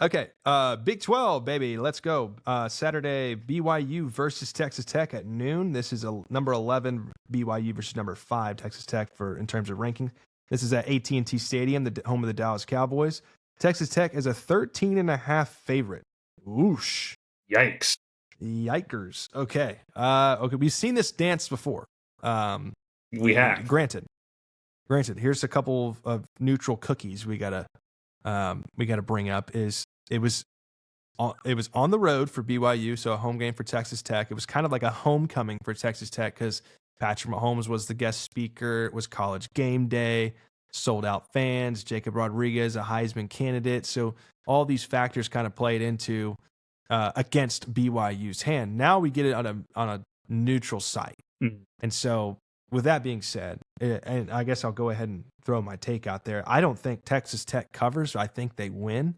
Okay, Big 12, baby. Let's go. Saturday, BYU versus Texas Tech at noon. This is a number 11 BYU versus number 5 Texas Tech in terms of ranking. This is at AT&T Stadium, the home of the Dallas Cowboys. Texas Tech is a 13.5 favorite. Whoosh. Yikes. Yikers. Okay. Okay. We've seen this dance before. We have. Granted. Here's a couple of neutral cookies we gotta bring up. It was on the road for BYU, so a home game for Texas Tech. It was kind of like a homecoming for Texas Tech because Patrick Mahomes was the guest speaker. It was college game day, sold out fans. Jacob Rodriguez, a Heisman candidate. So all these factors kind of played into against BYU's hand. Now we get it on a neutral site. And so with that being said, and I guess I'll go ahead and throw my take out there. I don't think Texas Tech covers. I think they win.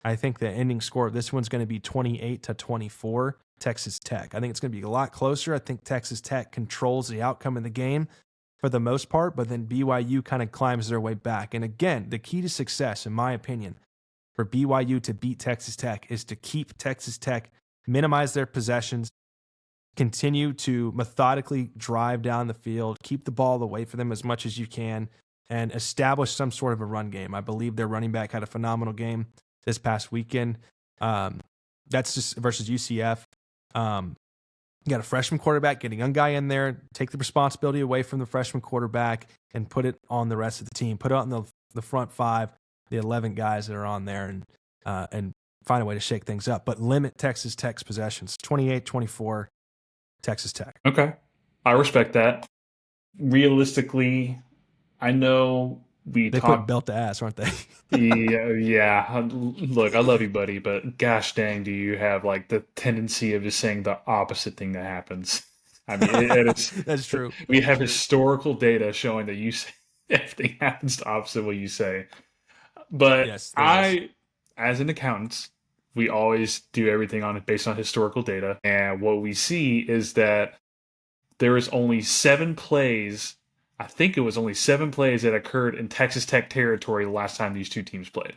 I think the ending score of this one's going to be 28-24 Texas Tech. I think it's going to be a lot closer. I think Texas Tech controls the outcome of the game for the most part, but then BYU kind of climbs their way back. And again, the key to success, in my opinion, for BYU to beat Texas Tech is to keep Texas Tech, minimize their possessions, continue to methodically drive down the field, keep the ball away from them as much as you can, and establish some sort of a run game. I believe their running back had a phenomenal game this past weekend. That's just versus UCF. You got a freshman quarterback, get a young guy in there, take the responsibility away from the freshman quarterback and put it on the rest of the team. Put it on the front five, the 11 guys that are on there, and find a way to shake things up. But limit Texas Tech's possessions. 28-24, Texas Tech. Okay. I respect that. Realistically, I know they put belt to ass, aren't they? yeah. Look, I love you, buddy, but gosh dang, do you have like the tendency of just saying the opposite thing that happens? I mean, it is. That's true. We have historical data showing that you say everything happens the opposite of what you say. But yes, as an accountant, we always do everything based on historical data, and what we see is that there is only 7 plays. I think it was only 7 plays that occurred in Texas Tech territory the last time these two teams played.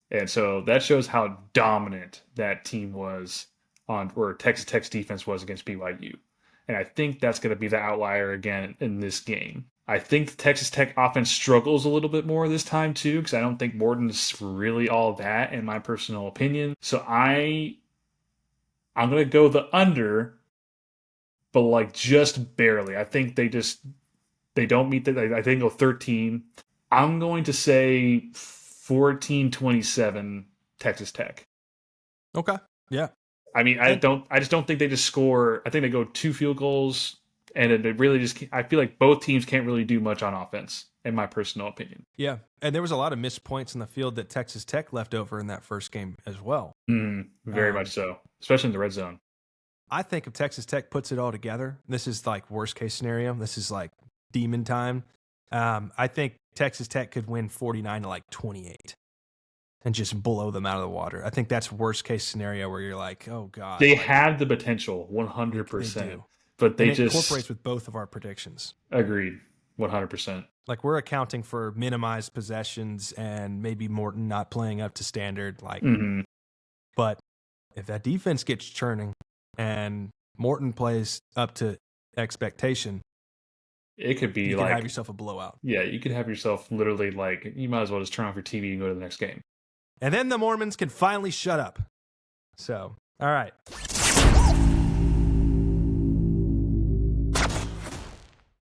And so that shows how dominant that team was or Texas Tech's defense was against BYU. And I think that's going to be the outlier again in this game. I think the Texas Tech offense struggles a little bit more this time too, because I don't think Morton's really all that, in my personal opinion. So I'm going to go the under, but like just barely. I think they don't meet I think go 13. I'm going to say 14-27 Texas Tech. Okay. Yeah. I mean, I just don't think they just score. I think they go 2 field goals, and it really just, I feel like both teams can't really do much on offense, in my personal opinion. Yeah. And there was a lot of missed points in the field that Texas Tech left over in that first game as well. Very much so, especially in the red zone. I think if Texas Tech puts it all together, this is like worst case scenario. This is like demon time. I think Texas Tech could win 49-28 and just blow them out of the water. I think that's worst case scenario where you're like, oh God. They have the potential 100%. They do. But it incorporates with both of our predictions. Agreed. 100%. Like we're accounting for minimized possessions and maybe Morton not playing up to standard. But if that defense gets churning and Morton plays up to expectation, it could be you can have yourself a blowout. Yeah, you could have yourself literally you might as well just turn off your TV and go to the next game. And then the Mormons can finally shut up. So, all right.